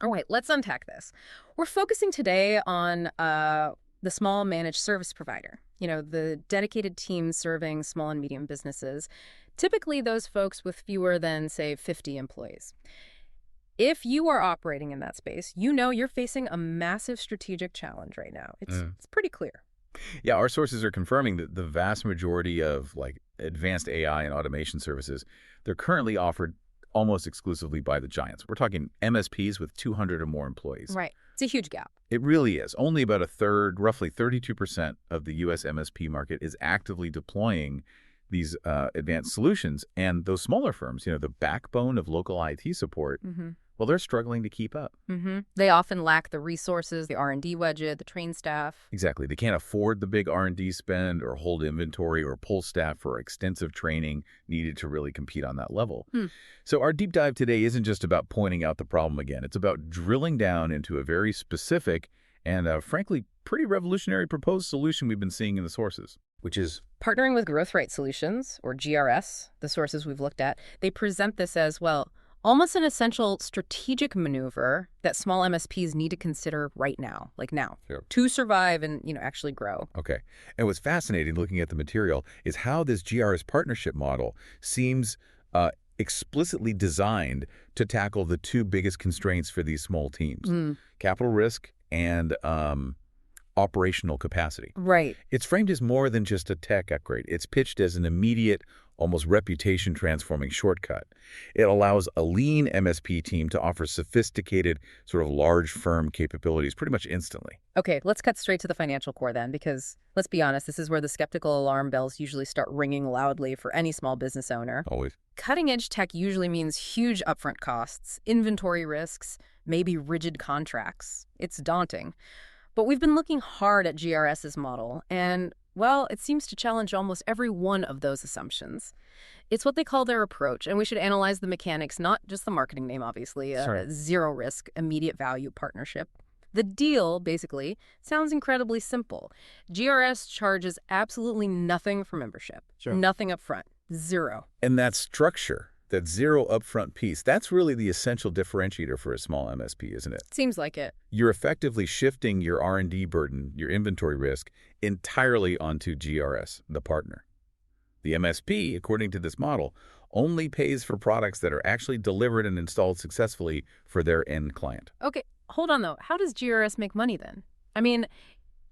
All right, let's unpack this. We're focusing today on the small managed service provider, the dedicated team serving small and medium businesses, typically those folks with fewer than, say, 50 employees. If you are operating in that space, you know you're facing a massive strategic challenge right now. It's pretty clear. Yeah, our sources are confirming that the vast majority of advanced AI and automation services, they're currently offered almost exclusively by the giants. We're talking MSPs with 200 or more employees. Right. It's a huge gap. It really is. Only about a third, roughly 32% of the U.S. MSP market is actively deploying these advanced solutions. And those smaller firms, the backbone of local IT support, well, they're struggling to keep up. They often lack the resources, the R&D budget, the trained staff. Exactly. They can't afford the big R&D spend or hold inventory or pull staff for extensive training needed to really compete on that level. So our deep dive today isn't just about pointing out the problem again. It's about drilling down into a very specific and, frankly, pretty revolutionary proposed solution we've been seeing in the sources, which is Partnering with Growth Rate Solutions, or GRS, the sources we've looked at, they present this as, well, almost an essential strategic maneuver that small MSPs need to consider right now, like now, to survive and, actually grow. Okay. And what's fascinating looking at the material is how this GRS partnership model seems explicitly designed to tackle the two biggest constraints for these small teams, capital risk and operational capacity. Right. It's framed as more than just a tech upgrade. It's pitched as an immediate, almost reputation-transforming shortcut. It allows a lean MSP team to offer sophisticated, sort of large firm capabilities pretty much instantly. Okay, let's cut straight to the financial core then, because let's be honest, this is where the skeptical alarm bells usually start ringing loudly for any small business owner. Always. Cutting-edge tech usually means huge upfront costs, inventory risks, maybe rigid contracts. It's daunting. But we've been looking hard at GRS's model, and, well, it seems to challenge almost every one of those assumptions. It's what they call their approach, and we should analyze the mechanics, not just the marketing name, obviously, a zero-risk, immediate value partnership. The deal, basically, sounds incredibly simple. GRS charges absolutely nothing for membership, nothing up front, zero. And that structure, that zero upfront piece, that's really the essential differentiator for a small MSP, isn't it? Seems like it. You're effectively shifting your R&D burden, your inventory risk, entirely onto GRS, the partner. The MSP, according to this model, only pays for products that are actually delivered and installed successfully for their end client. Okay, hold on though. How does GRS make money then? I mean,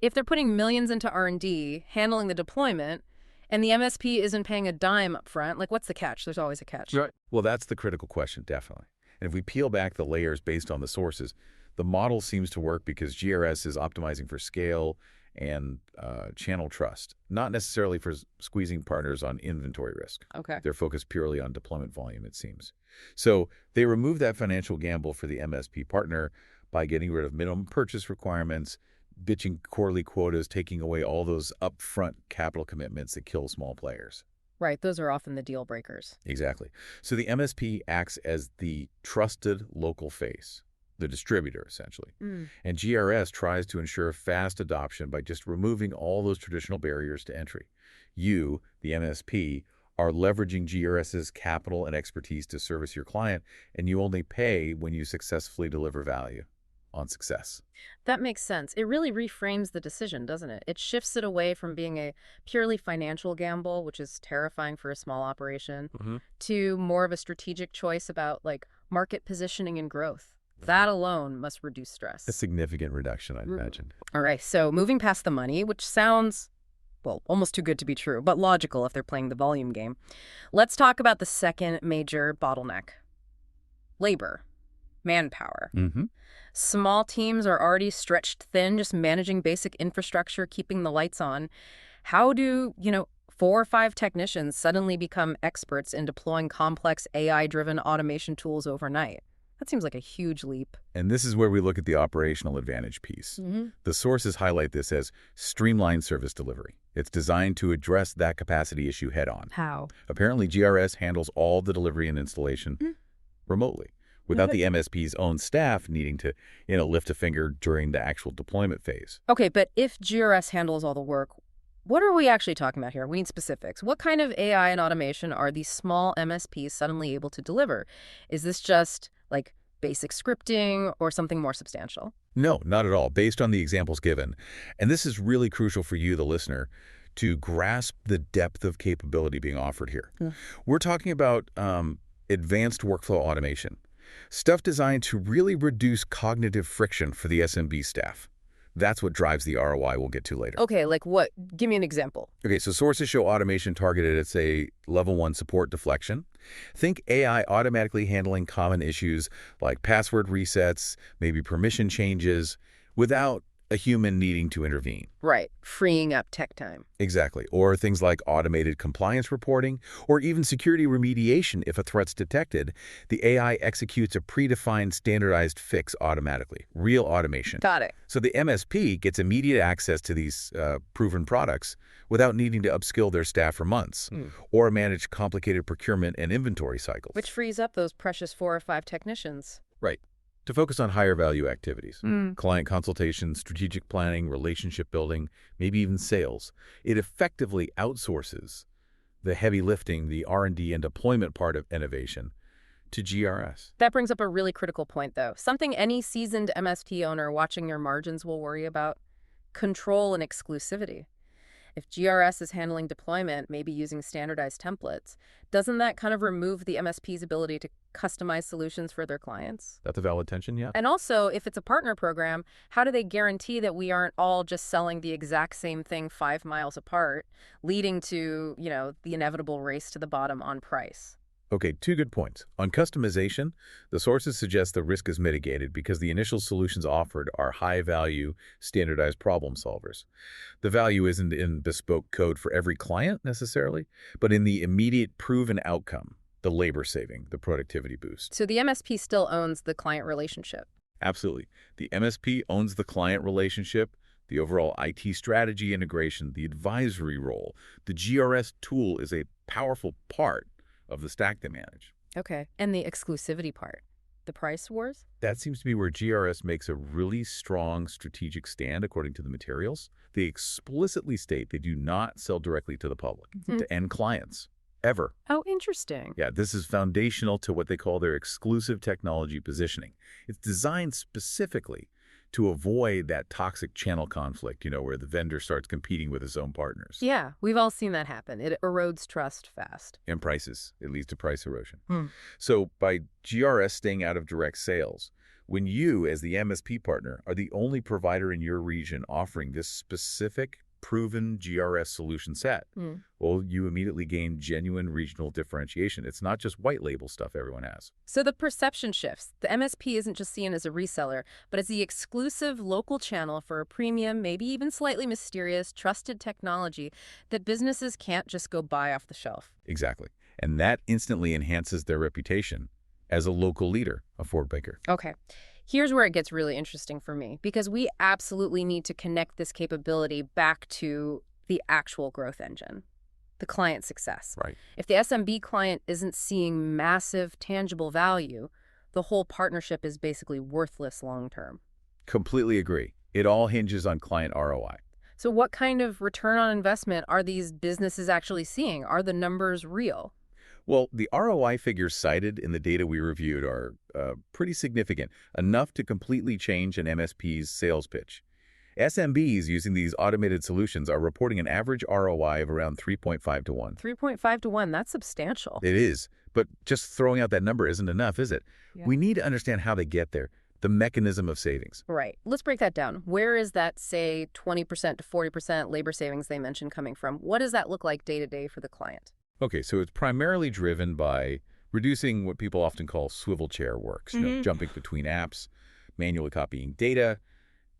if they're putting millions into R&D, handling the deployment, and the MSP isn't paying a dime up front, what's the catch? There's always a catch. Right. Well, that's the critical question, definitely. And if we peel back the layers based on the sources, the model seems to work because GRS is optimizing for scale and channel trust, not necessarily for squeezing partners on inventory risk. Okay. They're focused purely on deployment volume, it seems. So they remove that financial gamble for the MSP partner by getting rid of minimum purchase requirements, bitching quarterly quotas, taking away all those upfront capital commitments that kill small players. Right, those are often the deal breakers. Exactly. So the MSP acts as the trusted local face, the distributor, essentially. And GRS tries to ensure fast adoption by just removing all those traditional barriers to entry. You, the MSP, are leveraging GRS's capital and expertise to service your client, and you only pay when you successfully deliver value on success. That makes sense. It really reframes the decision, doesn't it? It shifts it away from being a purely financial gamble, which is terrifying for a small operation, to more of a strategic choice about market positioning and growth. That alone must reduce stress. A significant reduction, I'd imagine. All right, so moving past the money, which sounds, well, almost too good to be true, but logical if they're playing the volume game. Let's talk about the second major bottleneck. Labor. Manpower. Small teams are already stretched thin, just managing basic infrastructure, keeping the lights on. How do, 4 or 5 technicians suddenly become experts in deploying complex AI-driven automation tools overnight? That seems like a huge leap. And this is where we look at the operational advantage piece. The sources highlight this as streamlined service delivery. It's designed to address that capacity issue head-on. How? Apparently, GRS handles all the delivery and installation remotely, without the MSP's own staff needing to, lift a finger during the actual deployment phase. Okay, but if GRS handles all the work, what are we actually talking about here? We need specifics. What kind of AI and automation are these small MSPs suddenly able to deliver? Is this just, basic scripting or something more substantial? No, not at all, based on the examples given. And this is really crucial for you, the listener, to grasp the depth of capability being offered here. We're talking about advanced workflow automation, stuff designed to really reduce cognitive friction for the SMB staff. That's what drives the ROI we'll get to later. Okay, like what? Give me an example. Okay, so sources show automation targeted at, say, level 1 support deflection. Think AI automatically handling common issues like password resets, maybe permission changes, without a human needing to intervene. Right, freeing up tech time. Exactly. Or things like automated compliance reporting, or even security remediation if a threat's detected. The AI executes a predefined standardized fix automatically. Real automation. Got it. So the MSP gets immediate access to these proven products without needing to upskill their staff for months or manage complicated procurement and inventory cycles. Which frees up those precious 4 or 5 technicians. Right. To focus on higher value activities, client consultation, strategic planning, relationship building, maybe even sales. It effectively outsources the heavy lifting, the R&D and deployment part of innovation to GRS. That brings up a really critical point, though. Something any seasoned MSP owner watching their margins will worry about: control and exclusivity. If GRS is handling deployment, maybe using standardized templates, doesn't that kind of remove the MSP's ability to customize solutions for their clients? That's a valid tension, yeah. And also, if it's a partner program, how do they guarantee that we aren't all just selling the exact same thing 5 miles apart, leading to, the inevitable race to the bottom on price? Okay, 2 good points. On customization, the sources suggest the risk is mitigated because the initial solutions offered are high-value, standardized problem solvers. The value isn't in bespoke code for every client necessarily, but in the immediate proven outcome, the labor saving, the productivity boost. So the MSP still owns the client relationship. Absolutely. The MSP owns the client relationship, the overall IT strategy integration, the advisory role. The GRS tool is a powerful part of the stack they manage. Okay. And the exclusivity part, the price wars? That seems to be where GRS makes a really strong strategic stand according to the materials. They explicitly state they do not sell directly to the public, to end clients, ever. Oh, interesting. Yeah, this is foundational to what they call their exclusive technology positioning. It's designed specifically to avoid that toxic channel conflict, where the vendor starts competing with his own partners. Yeah, we've all seen that happen. It erodes trust fast. And prices. It leads to price erosion. So by GRS staying out of direct sales, when you, as the MSP partner, are the only provider in your region offering this specific, proven GRS solution set, well, you immediately gain genuine regional differentiation. It's not just white label stuff everyone has. So the perception shifts. The MSP isn't just seen as a reseller, but as the exclusive local channel for a premium, maybe even slightly mysterious, trusted technology that businesses can't just go buy off the shelf. Exactly. And that instantly enhances their reputation as a local leader, a forward banker. Okay. Here's where it gets really interesting for me, because we absolutely need to connect this capability back to the actual growth engine, the client success. Right. If the SMB client isn't seeing massive, tangible value, the whole partnership is basically worthless long-term. Completely agree. It all hinges on client ROI. So what kind of return on investment are these businesses actually seeing? Are the numbers real? Well, the ROI figures cited in the data we reviewed are pretty significant, enough to completely change an MSP's sales pitch. SMBs using these automated solutions are reporting an average ROI of around 3.5 to 1. 3.5 to 1, that's substantial. It is, but just throwing out that number isn't enough, is it? Yeah. We need to understand how they get there, the mechanism of savings. Right. Let's break that down. Where is that, say, 20% to 40% labor savings they mentioned coming from? What does that look like day to day for the client? Okay, so it's primarily driven by reducing what people often call swivel-chair works, jumping between apps, manually copying data,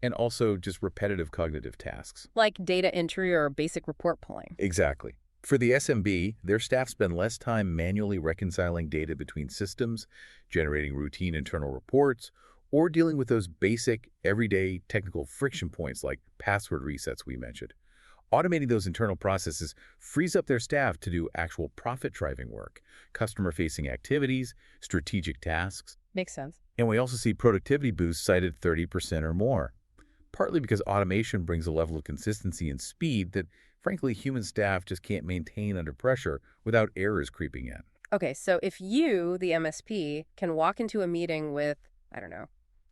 and also just repetitive cognitive tasks. Like data entry or basic report pulling. Exactly. For the SMB, their staff spend less time manually reconciling data between systems, generating routine internal reports, or dealing with those basic, everyday technical friction points like password resets we mentioned. Automating those internal processes frees up their staff to do actual profit-driving work, customer-facing activities, strategic tasks. Makes sense. And we also see productivity boosts cited 30% or more, partly because automation brings a level of consistency and speed that, frankly, human staff just can't maintain under pressure without errors creeping in. Okay, so if you, the MSP, can walk into a meeting with I don't know,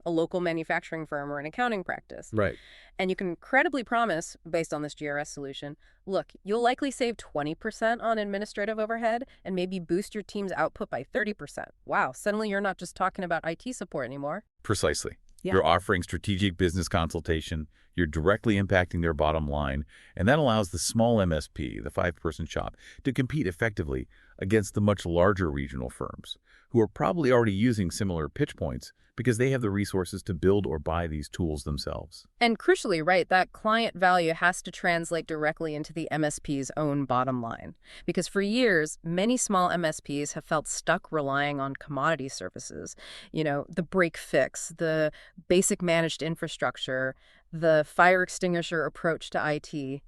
a local manufacturing firm or an accounting practice. Right. And you can credibly promise, based on this GRS solution, look, you'll likely save 20% on administrative overhead and maybe boost your team's output by 30%. Wow, suddenly you're not just talking about IT support anymore. Precisely. Yeah. You're offering strategic business consultation, you're directly impacting their bottom line, and that allows the small MSP, the 5-person shop, to compete effectively against the much larger regional firms, who are probably already using similar pitch points because they have the resources to build or buy these tools themselves. And crucially, right, that client value has to translate directly into the MSP's own bottom line. Because for years, many small MSPs have felt stuck relying on commodity services. You know, the break fix, the basic managed infrastructure, the fire extinguisher approach to IT.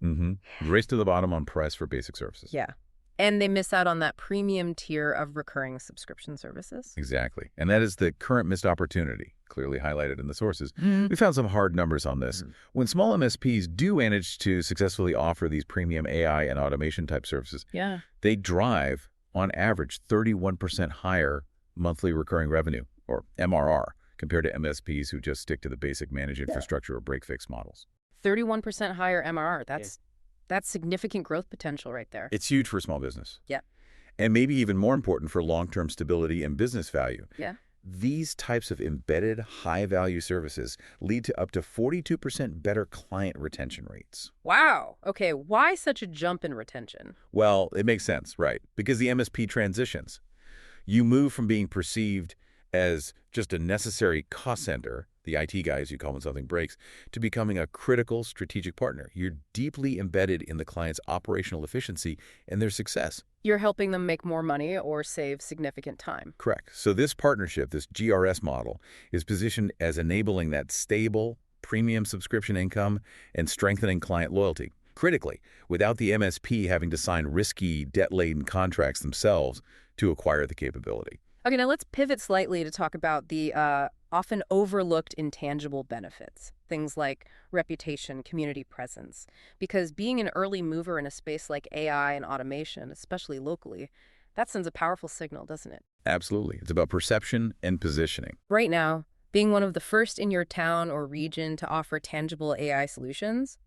Race to the bottom on price for basic services. Yeah. And they miss out on that premium tier of recurring subscription services. Exactly. And that is the current missed opportunity, clearly highlighted in the sources. We found some hard numbers on this. When small MSPs do manage to successfully offer these premium AI and automation type services, they drive, on average, 31% higher monthly recurring revenue, or MRR, compared to MSPs who just stick to the basic managed infrastructure or break-fix models. 31% higher MRR. That's significant growth potential right there. It's huge for small business. Yeah. And maybe even more important for long-term stability and business value. Yeah. These types of embedded high-value services lead to up to 42% better client retention rates. Wow. Okay, why such a jump in retention? Well, it makes sense, right? Because the MSP transitions. You move from being perceived as just a necessary cost center, the IT guys you call when something breaks, to becoming a critical strategic partner. You're deeply embedded in the client's operational efficiency and their success. You're helping them make more money or save significant time. Correct. So this partnership, this GRS model, is positioned as enabling that stable, premium subscription income and strengthening client loyalty. Critically, without the MSP having to sign risky, debt-laden contracts themselves to acquire the capability. Okay, now let's pivot slightly to talk about the often overlooked intangible benefits, things like reputation, community presence. Because being an early mover in a space like AI and automation, especially locally, that sends a powerful signal, doesn't it? Absolutely. It's about perception and positioning. Right now, being one of the first in your town or region to offer tangible AI solutions,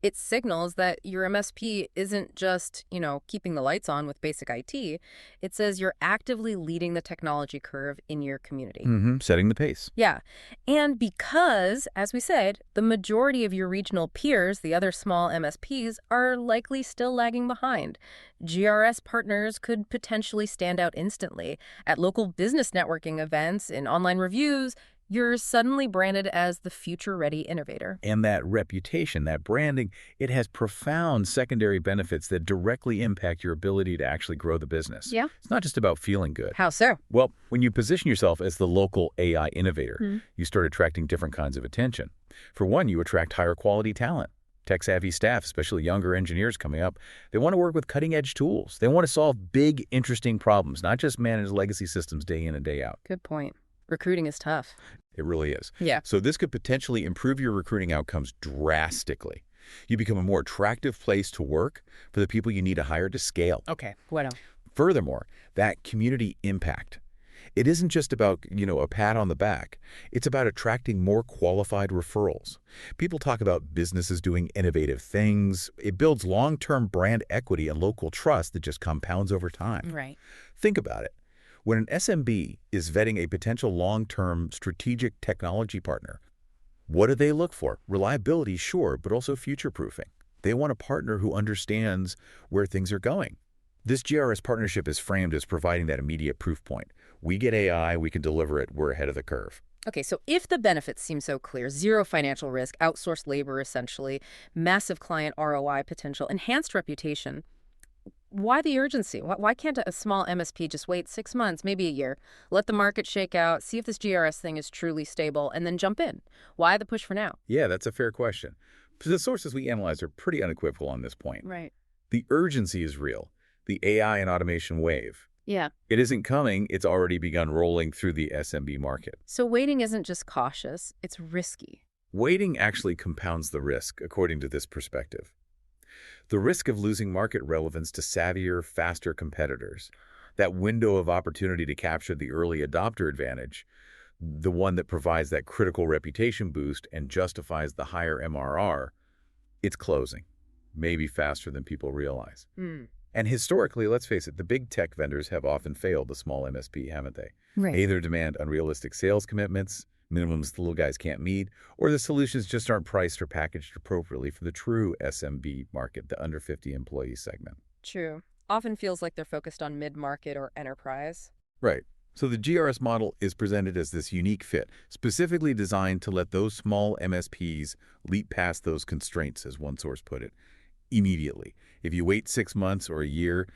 it signals that your MSP isn't just, keeping the lights on with basic IT. It says you're actively leading the technology curve in your community. Setting the pace. Yeah. And because, as we said, the majority of your regional peers, the other small MSPs, are likely still lagging behind, GRS partners could potentially stand out instantly. At local business networking events, in online reviews, you're suddenly branded as the future-ready innovator. And that reputation, that branding, it has profound secondary benefits that directly impact your ability to actually grow the business. Yeah. It's not just about feeling good. How so? Well, when you position yourself as the local AI innovator, you start attracting different kinds of attention. For one, you attract higher quality talent. Tech-savvy staff, especially younger engineers coming up, they want to work with cutting-edge tools. They want to solve big, interesting problems, not just manage legacy systems day in and day out. Good point. Recruiting is tough. It really is. Yeah. So this could potentially improve your recruiting outcomes drastically. You become a more attractive place to work for the people you need to hire to scale. Okay. What else? Furthermore, that community impact. It isn't just about, a pat on the back. It's about attracting more qualified referrals. People talk about businesses doing innovative things. It builds long-term brand equity and local trust that just compounds over time. Right. Think about it. When an SMB is vetting a potential long-term strategic technology partner, what do they look for? Reliability, sure, but also future-proofing. They want a partner who understands where things are going. This GRS partnership is framed as providing that immediate proof point. We get AI, we can deliver it, we're ahead of the curve. Okay, so if the benefits seem so clear, zero financial risk, outsourced labor essentially, massive client ROI potential, enhanced reputation, why the urgency? Why can't a small MSP just wait 6 months, maybe a year, let the market shake out, see if this GRS thing is truly stable, and then jump in? Why the push for now? Yeah, that's a fair question. The sources we analyzed are pretty unequivocal on this point. Right. The urgency is real. The AI and automation wave. Yeah. It isn't coming. It's already begun rolling through the SMB market. So waiting isn't just cautious, it's risky. Waiting actually compounds the risk, according to this perspective. The risk of losing market relevance to savvier, faster competitors, that window of opportunity to capture the early adopter advantage, the one that provides that critical reputation boost and justifies the higher MRR, it's closing, maybe faster than people realize. Mm. And historically, let's face it, the big tech vendors have often failed the small MSP, haven't they? Right. Either demand unrealistic sales commitments, minimums the little guys can't meet, or the solutions just aren't priced or packaged appropriately for the true SMB market, the under 50 employee segment. True. Often feels like they're focused on mid-market or enterprise. Right. So the GRS model is presented as this unique fit, specifically designed to let those small MSPs leap past those constraints, as one source put it, immediately. If you wait 6 months or a year,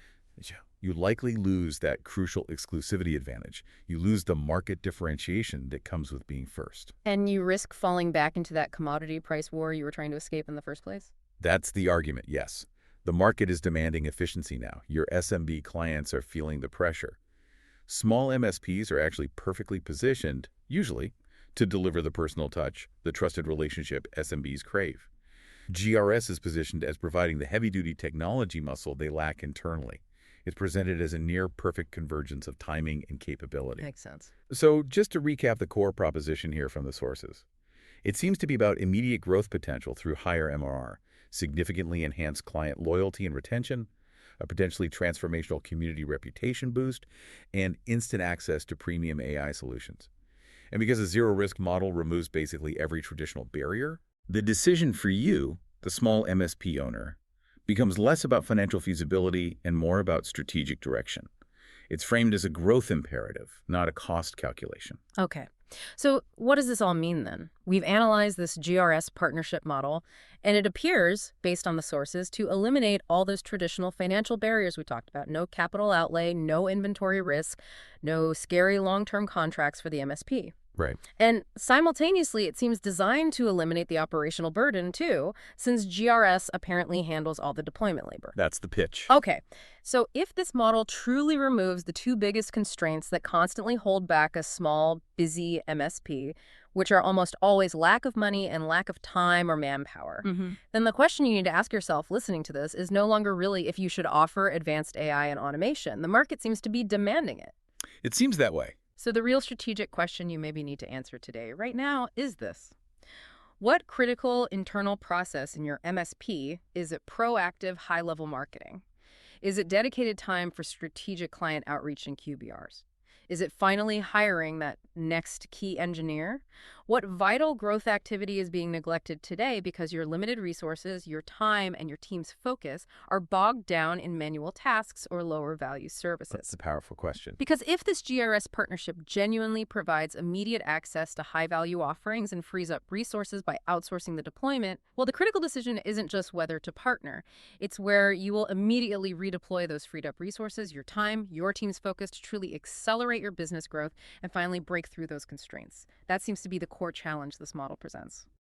you likely lose that crucial exclusivity advantage. You lose the market differentiation that comes with being first. And you risk falling back into that commodity price war you were trying to escape in the first place? That's the argument, yes. The market is demanding efficiency now. Your SMB clients are feeling the pressure. Small MSPs are actually perfectly positioned, usually, to deliver the personal touch, the trusted relationship SMBs crave. GRS is positioned as providing the heavy-duty technology muscle they lack internally. It's presented as a near-perfect convergence of timing and capability. Makes sense. So just to recap the core proposition here from the sources, it seems to be about immediate growth potential through higher MRR, significantly enhanced client loyalty and retention, a potentially transformational community reputation boost, and instant access to premium AI solutions. And because a zero-risk model removes basically every traditional barrier, the decision for you, the small MSP owner, becomes less about financial feasibility and more about strategic direction. It's framed as a growth imperative, not a cost calculation. Okay. So what does this all mean then? We've analyzed this GRS partnership model, and it appears, based on the sources, to eliminate all those traditional financial barriers we talked about. No capital outlay, no inventory risk, no scary long-term contracts for the MSP. Right. And simultaneously, it seems designed to eliminate the operational burden, too, since GRS apparently handles all the deployment labor. That's the pitch. Okay, so if this model truly removes the two biggest constraints that constantly hold back a small, busy MSP, which are almost always lack of money and lack of time or manpower, then the question you need to ask yourself listening to this is no longer really if you should offer advanced AI and automation. The market seems to be demanding it. It seems that way. So the real strategic question you maybe need to answer today, right now, is this. What critical internal process in your MSP is it proactive, high-level marketing? Is it dedicated time for strategic client outreach and QBRs? Is it finally hiring that next key engineer? What vital growth activity is being neglected today because your limited resources, your time, and your team's focus are bogged down in manual tasks or lower value services? That's a powerful question. Because if this GRS partnership genuinely provides immediate access to high-value offerings and frees up resources by outsourcing the deployment, well, the critical decision isn't just whether to partner. It's where you will immediately redeploy those freed up resources, your time, your team's focus to truly accelerate your business growth and finally break through those constraints. That seems to be the core challenge this model presents.